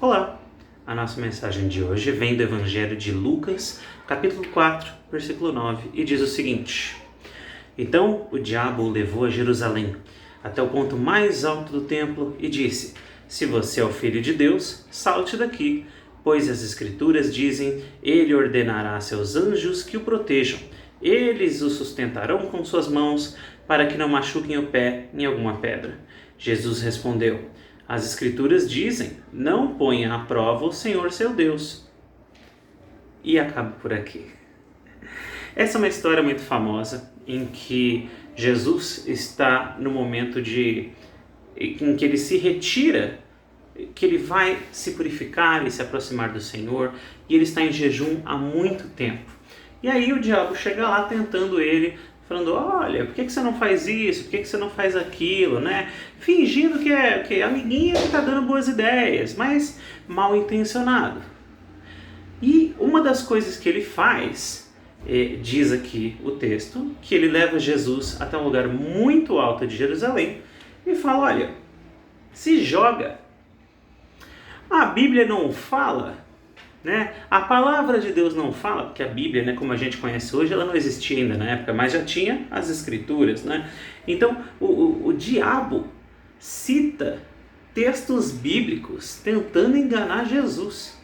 Olá! A nossa mensagem de hoje vem do Evangelho de Lucas, capítulo 4, versículo 9, e diz o seguinte: Então o diabo o levou a Jerusalém, até o ponto mais alto do templo, e disse: Se você é o Filho de Deus, salte daqui, pois as Escrituras dizem: Ele ordenará a seus anjos que o protejam. Eles o sustentarão com suas mãos, para que não machuquem o pé em alguma pedra. Jesus respondeu: As Escrituras dizem: Não ponha à prova o Senhor seu Deus. E acaba por aqui. Essa é uma história muito famosa em que Jesus está no momento em que ele se retira, que ele vai se purificar e se aproximar do Senhor, e ele está em jejum há muito tempo. E aí o diabo chega lá tentando ele, falando: olha, por que você não faz isso? Por que você não faz aquilo, né? Fingindo que é amiguinho que está dando boas ideias, mas mal intencionado. E uma das coisas que ele faz, diz aqui o texto, que ele leva Jesus até um lugar muito alto de Jerusalém e fala: olha, se joga. A Bíblia não fala, né? A palavra de Deus não fala, porque a Bíblia, né, como a gente conhece hoje, ela não existia ainda na época, mas já tinha as Escrituras, né? Então o diabo cita textos bíblicos tentando enganar Jesus.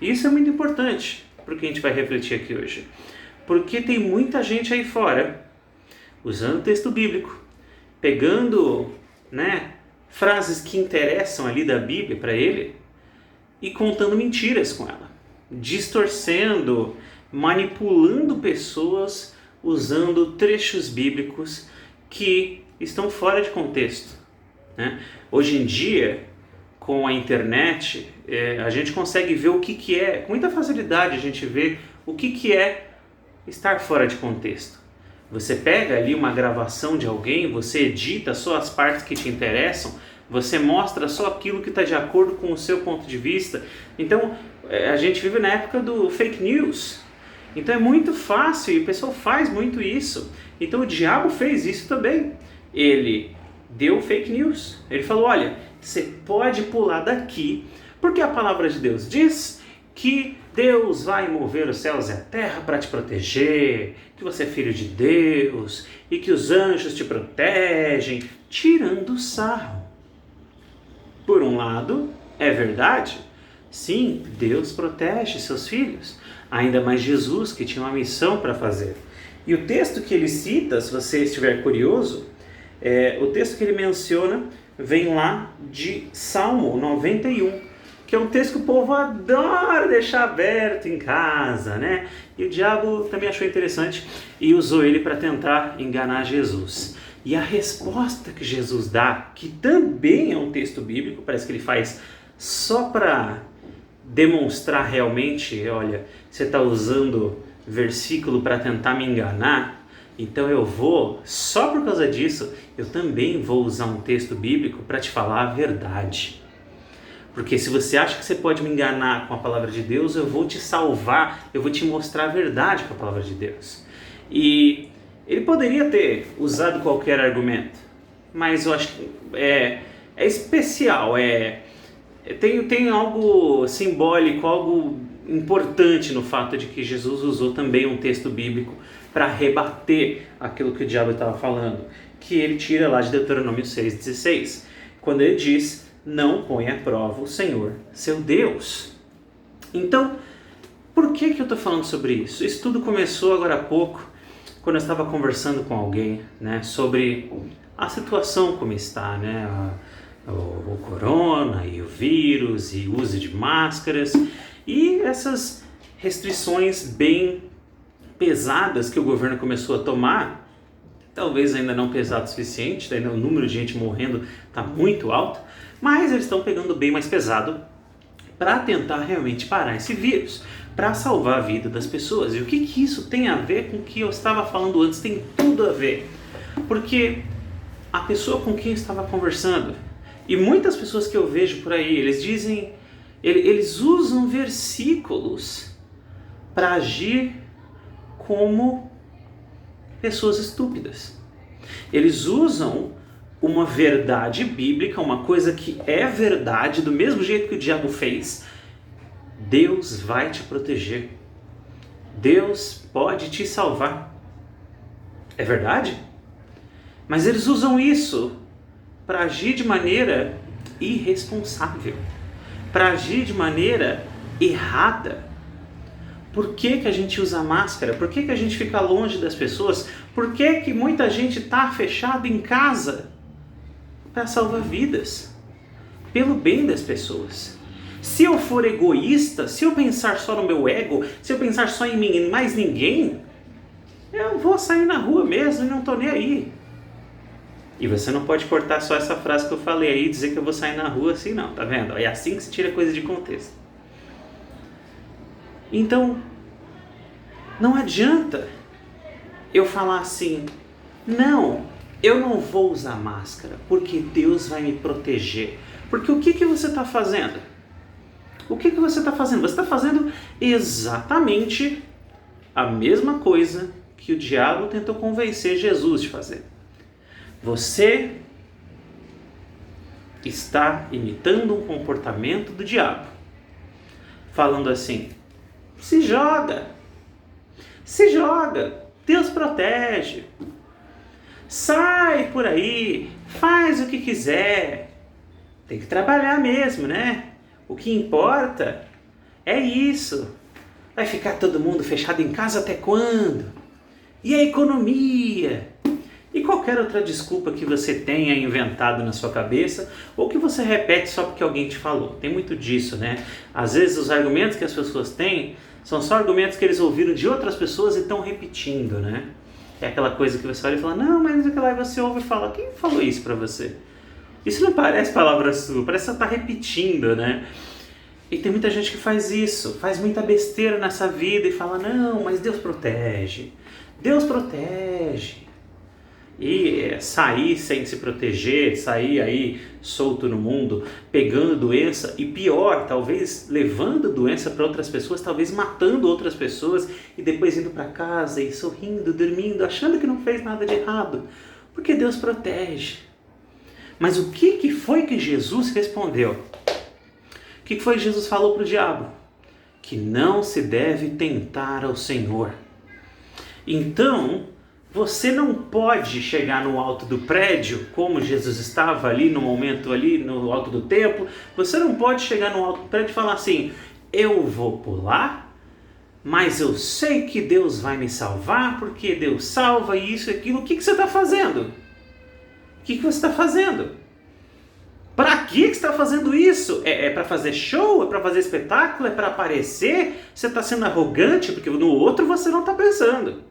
Isso é muito importante para o que a gente vai refletir aqui hoje, porque tem muita gente aí fora usando texto bíblico, pegando, né, frases que interessam ali da Bíblia para ele e contando mentiras com ela, distorcendo, manipulando pessoas usando trechos bíblicos que estão fora de contexto, né? Hoje em dia, com a internet, a gente consegue ver o que é, com muita facilidade a gente vê o que é estar fora de contexto. Você pega ali uma gravação de alguém, você edita só as partes que te interessam, você mostra só aquilo que está de acordo com o seu ponto de vista. Então, a gente vive na época do fake news. Então é muito fácil e o pessoal faz muito isso. Então o diabo fez isso também. Ele deu fake news. Ele falou: olha, você pode pular daqui, porque a palavra de Deus diz que Deus vai mover os céus e a terra para te proteger, que você é filho de Deus e que os anjos te protegem, tirando sarro. Por um lado, é verdade. Sim, Deus protege seus filhos. Ainda mais Jesus, que tinha uma missão para fazer. E o texto que ele cita, se você estiver curioso, o texto que ele menciona vem lá de Salmo 91, que é um texto que o povo adora deixar aberto em casa, né? E o diabo também achou interessante e usou ele para tentar enganar Jesus. E a resposta que Jesus dá, que também é um texto bíblico, parece que ele faz só para demonstrar realmente: olha, você está usando versículo para tentar me enganar, então eu vou, só por causa disso, eu também vou usar um texto bíblico para te falar a verdade. Porque se você acha que você pode me enganar com a palavra de Deus, eu vou te salvar, eu vou te mostrar a verdade com a palavra de Deus. E ele poderia ter usado qualquer argumento, mas eu acho que é especial, tem algo simbólico, algo importante no fato de que Jesus usou também um texto bíblico para rebater aquilo que o diabo estava falando, que ele tira lá de Deuteronômio 6,16, quando ele diz: não ponha à prova o Senhor, seu Deus. Então, por que eu estou falando sobre isso? Isso tudo começou agora há pouco, quando eu estava conversando com alguém, né, sobre a situação como está, né, o corona e o vírus e o uso de máscaras e essas restrições bem pesadas que o governo começou a tomar, talvez ainda não pesado o suficiente, ainda o número de gente morrendo está muito alto, mas eles estão pegando bem mais pesado para tentar realmente parar esse vírus, para salvar a vida das pessoas. E o que isso tem a ver com o que eu estava falando antes? Tem tudo a ver, porque a pessoa com quem eu estava conversando, e muitas pessoas que eu vejo por aí, eles usam versículos para agir como pessoas estúpidas. Eles usam uma verdade bíblica, uma coisa que é verdade, do mesmo jeito que o diabo fez, Deus vai te proteger. Deus pode te salvar. É verdade? Mas eles usam isso para agir de maneira irresponsável, para agir de maneira errada. Por que a gente usa máscara? Por que a gente fica longe das pessoas? Por que muita gente está fechada em casa? Para salvar vidas, pelo bem das pessoas. Se eu for egoísta, se eu pensar só no meu ego, se eu pensar só em mim e mais ninguém, eu vou sair na rua mesmo e não estou nem aí. E você não pode cortar só essa frase que eu falei aí e dizer que eu vou sair na rua assim não, tá vendo? É assim que se tira coisa de contexto. Então, não adianta eu falar assim, não, eu não vou usar máscara, porque Deus vai me proteger. Porque o que você está fazendo? O que você está fazendo? Você está fazendo exatamente a mesma coisa que o diabo tentou convencer Jesus de fazer. Você está imitando um comportamento do diabo. Falando assim, se joga, Deus protege. Sai por aí, faz o que quiser. Tem que trabalhar mesmo, né? O que importa é isso. Vai ficar todo mundo fechado em casa até quando? E a economia? E qualquer outra desculpa que você tenha inventado na sua cabeça ou que você repete só porque alguém te falou. Tem muito disso, né? Às vezes os argumentos que as pessoas têm são só argumentos que eles ouviram de outras pessoas e estão repetindo, né? É aquela coisa que você olha e fala, não, mas aquela aí você ouve e fala, quem falou isso pra você? Isso não parece palavra sua, parece que você está repetindo, né? E tem muita gente que faz isso, faz muita besteira nessa vida e fala, não, mas Deus protege. Deus protege. E sair sem se proteger, sair aí solto no mundo, pegando doença e pior, talvez levando doença para outras pessoas, talvez matando outras pessoas e depois indo para casa e sorrindo, dormindo, achando que não fez nada de errado, porque Deus protege. Mas o que foi que Jesus respondeu? O que foi que Jesus falou para o diabo? Que não se deve tentar ao Senhor. Então, você não pode chegar no alto do prédio, como Jesus estava ali no momento ali, no alto do templo. Você não pode chegar no alto do prédio e falar assim, eu vou pular, mas eu sei que Deus vai me salvar, porque Deus salva isso e aquilo. O que você está fazendo? O que você está fazendo? Para que você está fazendo isso? É para fazer show? É para fazer espetáculo? É para aparecer? Você está sendo arrogante? Porque no outro você não está pensando.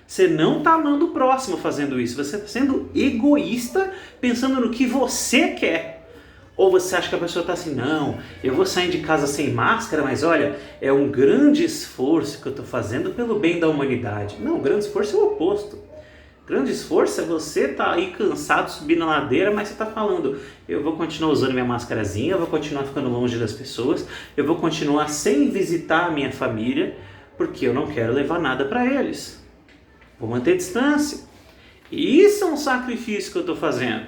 Você não está amando o próximo fazendo isso. Você está sendo egoísta pensando no que você quer. Ou você acha que a pessoa está assim, não, eu vou sair de casa sem máscara, mas olha, é um grande esforço que eu estou fazendo pelo bem da humanidade. Não, grande esforço é o oposto. Grande esforço é você estar aí cansado, subindo a ladeira, mas você está falando, eu vou continuar usando minha máscarazinha, eu vou continuar ficando longe das pessoas, eu vou continuar sem visitar a minha família, porque eu não quero levar nada para eles. Vou manter distância. E isso é um sacrifício que eu estou fazendo.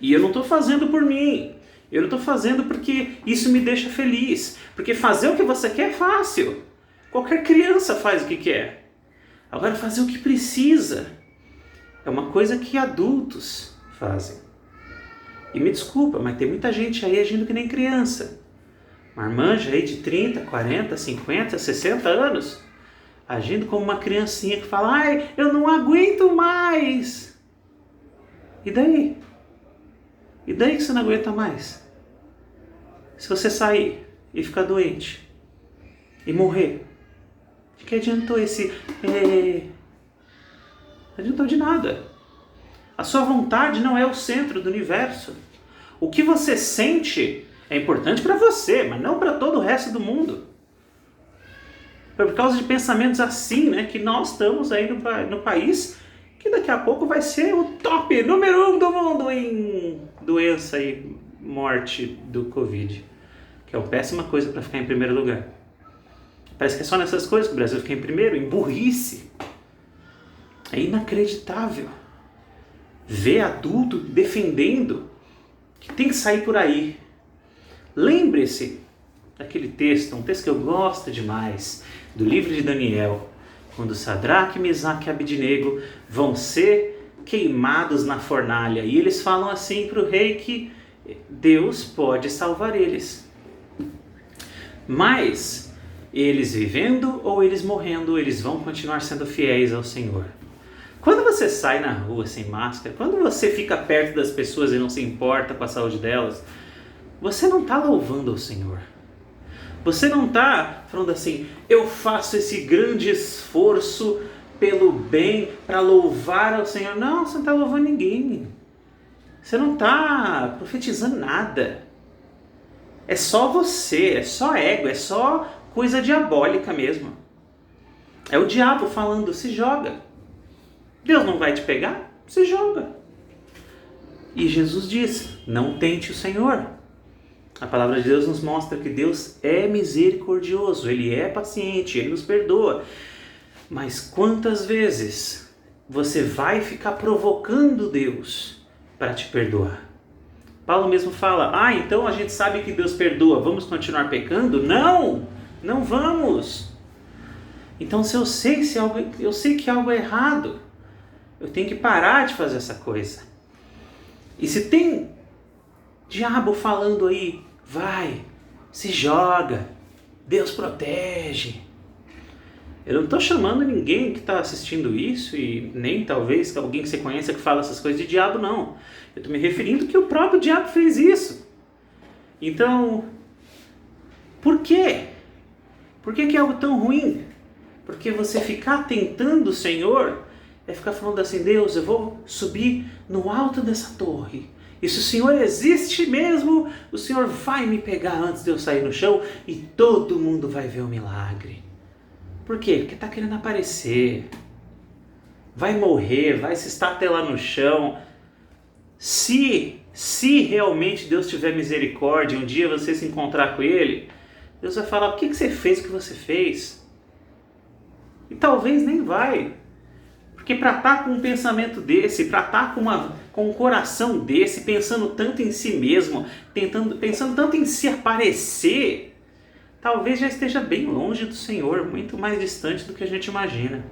E eu não estou fazendo por mim. Eu não estou fazendo porque isso me deixa feliz. Porque fazer o que você quer é fácil. Qualquer criança faz o que quer. Agora fazer o que precisa é uma coisa que adultos fazem. E me desculpa, mas tem muita gente aí agindo que nem criança. Marmanja aí de 30, 40, 50, 60 anos. Agindo como uma criancinha que fala, ai, eu não aguento mais. E daí? E daí que você não aguenta mais? Se você sair e ficar doente e morrer, de que adiantou esse... Não adiantou de nada. A sua vontade não é o centro do universo. O que você sente é importante para você, mas não para todo o resto do mundo. Foi por causa de pensamentos assim, né, que nós estamos aí no país que daqui a pouco vai ser o top número 1 do mundo em doença e morte do Covid. Que é uma péssima coisa para ficar em primeiro lugar. Parece que é só nessas coisas que o Brasil fica em primeiro, em burrice. É inacreditável. vê adulto defendendo que tem que sair por aí. Lembre-se daquele texto, um texto que eu gosto demais, do livro de Daniel, quando Sadraque, Mesaque e Abednego vão ser queimados na fornalha. E eles falam assim para o rei que Deus pode salvar eles. Mas eles vivendo ou eles morrendo, eles vão continuar sendo fiéis ao Senhor. Quando você sai na rua sem máscara, quando você fica perto das pessoas e não se importa com a saúde delas, você não está louvando ao Senhor. Você não está falando assim, eu faço esse grande esforço pelo bem para louvar ao Senhor. Não, você não está louvando ninguém. Você não está profetizando nada. É só você, é só ego, é só coisa diabólica mesmo. É o diabo falando, se joga. Deus não vai te pegar? Se joga. E Jesus diz, não tente o Senhor. A palavra de Deus nos mostra que Deus é misericordioso, Ele é paciente, Ele nos perdoa. Mas quantas vezes você vai ficar provocando Deus para te perdoar? Paulo mesmo fala, então a gente sabe que Deus perdoa, vamos continuar pecando? Não, não vamos. Então se eu sei que algo é errado, eu tenho que parar de fazer essa coisa. E se tem diabo falando aí, vai, se joga, Deus protege. Eu não estou chamando ninguém que está assistindo isso, e nem talvez alguém que você conheça que fala essas coisas de diabo, não. Eu estou me referindo que o próprio diabo fez isso. Então, por quê? Por que é algo tão ruim? Porque você ficar tentando o Senhor é ficar falando assim, Deus, eu vou subir no alto dessa torre. E se o Senhor existe mesmo, o Senhor vai me pegar antes de eu sair no chão e todo mundo vai ver o milagre. Por quê? Porque está querendo aparecer. Vai morrer, vai se estatelar no chão. Se realmente Deus tiver misericórdia, um dia você se encontrar com Ele, Deus vai falar, por que você fez o que você fez? E talvez nem vai. Porque para estar com um pensamento desse, para estar com um coração desse, pensando tanto em si mesmo, pensando tanto em se aparecer, talvez já esteja bem longe do Senhor, muito mais distante do que a gente imagina.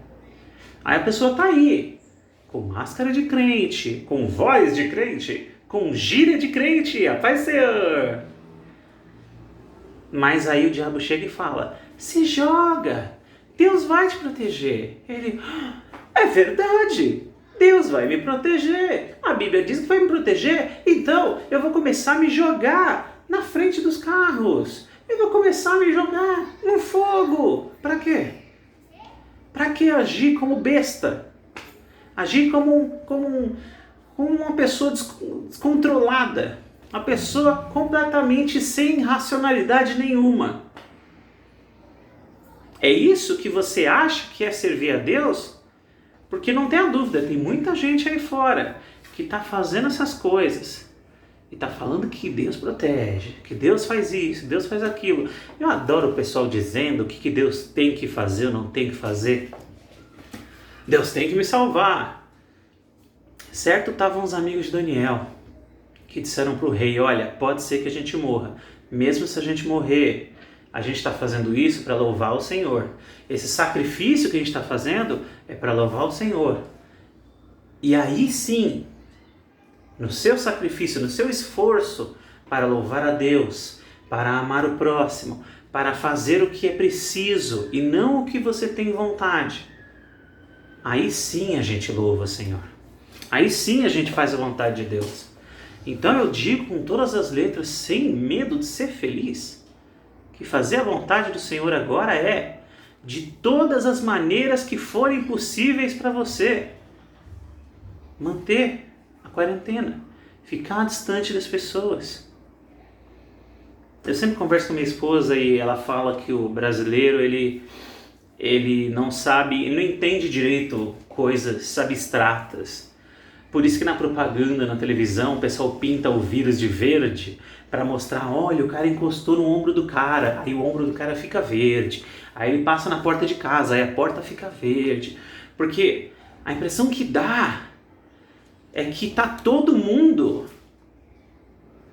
Aí a pessoa está aí, com máscara de crente, com voz de crente, com gíria de crente, a paz Senhor. Mas aí o diabo chega e fala, se joga, Deus vai te proteger. Ele, é verdade, Deus vai me proteger. A Bíblia diz que vai me proteger, então eu vou começar a me jogar na frente dos carros. Eu vou começar a me jogar no fogo. Para quê? Para que agir como besta? Agir como uma pessoa descontrolada. Uma pessoa completamente sem racionalidade nenhuma. É isso que você acha que é servir a Deus? Porque não tenha dúvida, tem muita gente aí fora que está fazendo essas coisas. E está falando que Deus protege, que Deus faz isso, Deus faz aquilo. Eu adoro o pessoal dizendo o que Deus tem que fazer ou não tem que fazer. Deus tem que me salvar. Certo, estavam os amigos de Daniel, que disseram para o rei, olha, pode ser que a gente morra. Mesmo se a gente morrer, a gente está fazendo isso para louvar o Senhor. Esse sacrifício que a gente está fazendo é para louvar o Senhor. E aí sim, no seu sacrifício, no seu esforço para louvar a Deus, para amar o próximo, para fazer o que é preciso e não o que você tem vontade, aí sim a gente louva o Senhor. Aí sim a gente faz a vontade de Deus. Então eu digo com todas as letras, sem medo de ser feliz, que fazer a vontade do Senhor agora é de todas as maneiras que forem possíveis para você. Manter a quarentena, ficar distante das pessoas. Eu sempre converso com minha esposa e ela fala que o brasileiro, ele não sabe, ele não entende direito coisas abstratas. Por isso que na propaganda, na televisão, o pessoal pinta o vírus de verde para mostrar, olha, o cara encostou no ombro do cara, aí o ombro do cara fica verde. Aí ele passa na porta de casa, aí a porta fica verde. Porque a impressão que dá é que tá todo mundo,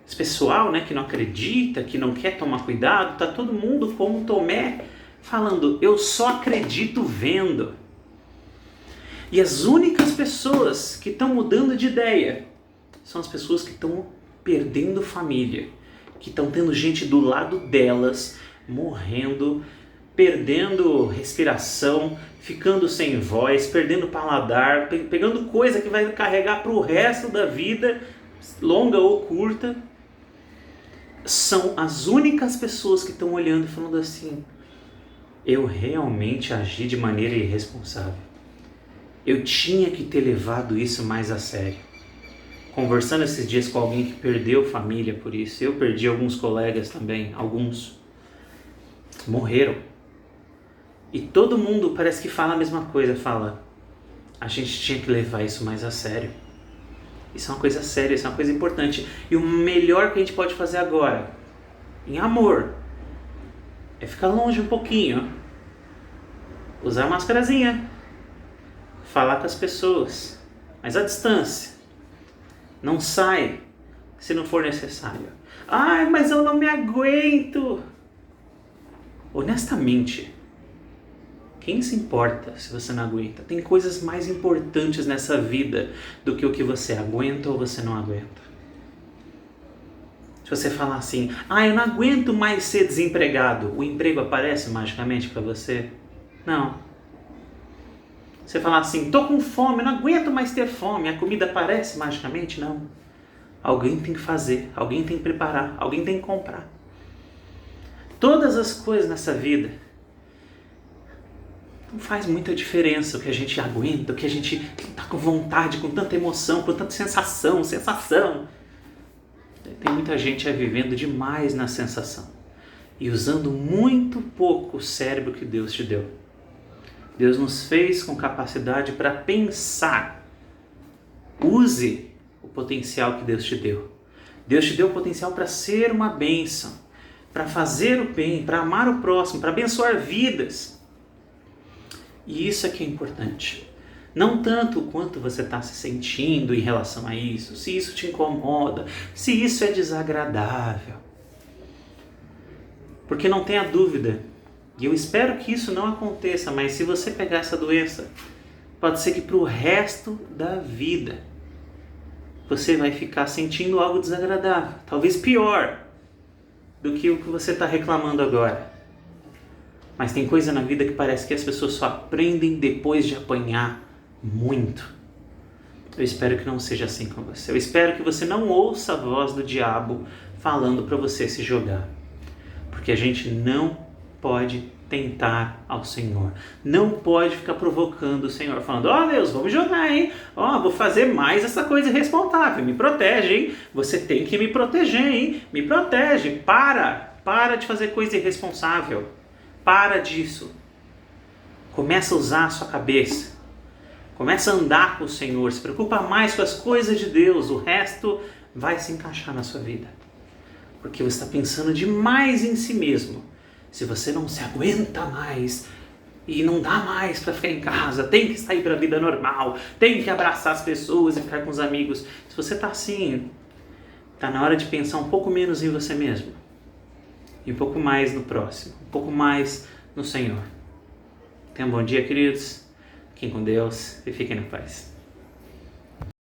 esse pessoal, né, que não acredita, que não quer tomar cuidado, tá todo mundo como Tomé, falando, eu só acredito vendo. E as únicas pessoas que estão mudando de ideia são as pessoas que estão perdendo família, que estão tendo gente do lado delas morrendo, perdendo respiração, ficando sem voz, perdendo paladar, pegando coisa que vai carregar para o resto da vida, longa ou curta. São as únicas pessoas que estão olhando e falando assim, eu realmente agi de maneira irresponsável. Eu tinha que ter levado isso mais a sério. Conversando esses dias com alguém que perdeu família por isso, eu perdi alguns colegas também, alguns morreram. E todo mundo parece que fala a mesma coisa, fala, a gente tinha que levar isso mais a sério. Isso é uma coisa séria, isso é uma coisa importante. E o melhor que a gente pode fazer agora, em amor, é ficar longe um pouquinho, usar máscarazinha, falar com as pessoas, mas à distância. Não sai se não for necessário. Ai, mas eu não me aguento. Honestamente, quem se importa se você não aguenta? Tem coisas mais importantes nessa vida do que o que você aguenta ou você não aguenta. Se você falar assim, eu não aguento mais ser desempregado, o emprego aparece magicamente para você? Não. Você falar assim, tô com fome, eu não aguento mais ter fome, a comida aparece magicamente? Não. Alguém tem que fazer, alguém tem que preparar, alguém tem que comprar. Todas as coisas nessa vida não faz muita diferença o que a gente aguenta, o que a gente está com vontade, com tanta emoção, com tanta sensação. Tem muita gente vivendo demais na sensação e usando muito pouco o cérebro que Deus te deu. Deus nos fez com capacidade para pensar. Use o potencial que Deus te deu. Deus te deu o potencial para ser uma bênção, para fazer o bem, para amar o próximo, para abençoar vidas. E isso é que é importante. Não tanto o quanto você está se sentindo em relação a isso, se isso te incomoda, se isso é desagradável. Porque não tenha dúvida, e eu espero que isso não aconteça, mas se você pegar essa doença, pode ser que para o resto da vida você vai ficar sentindo algo desagradável, talvez pior do que o que você está reclamando agora. Mas tem coisa na vida que parece que as pessoas só aprendem depois de apanhar muito. Eu espero que não seja assim com você. Eu espero que você não ouça a voz do diabo falando para você se jogar. Porque a gente não pode tentar ao Senhor. Não pode ficar provocando o Senhor, falando, Deus, vamos jogar, hein? Vou fazer mais essa coisa irresponsável. Me protege, hein? Você tem que me proteger, hein? Me protege. Para de fazer coisa irresponsável. Para disso. Começa a usar a sua cabeça. Começa a andar com o Senhor. Se preocupa mais com as coisas de Deus. O resto vai se encaixar na sua vida. Porque você está pensando demais em si mesmo. Se você não se aguenta mais e não dá mais para ficar em casa, tem que sair para a vida normal, tem que abraçar as pessoas e ficar com os amigos. Se você está assim, está na hora de pensar um pouco menos em você mesmo. E um pouco mais no próximo, um pouco mais no Senhor. Tenham um bom dia, queridos. Fiquem com Deus e fiquem na paz.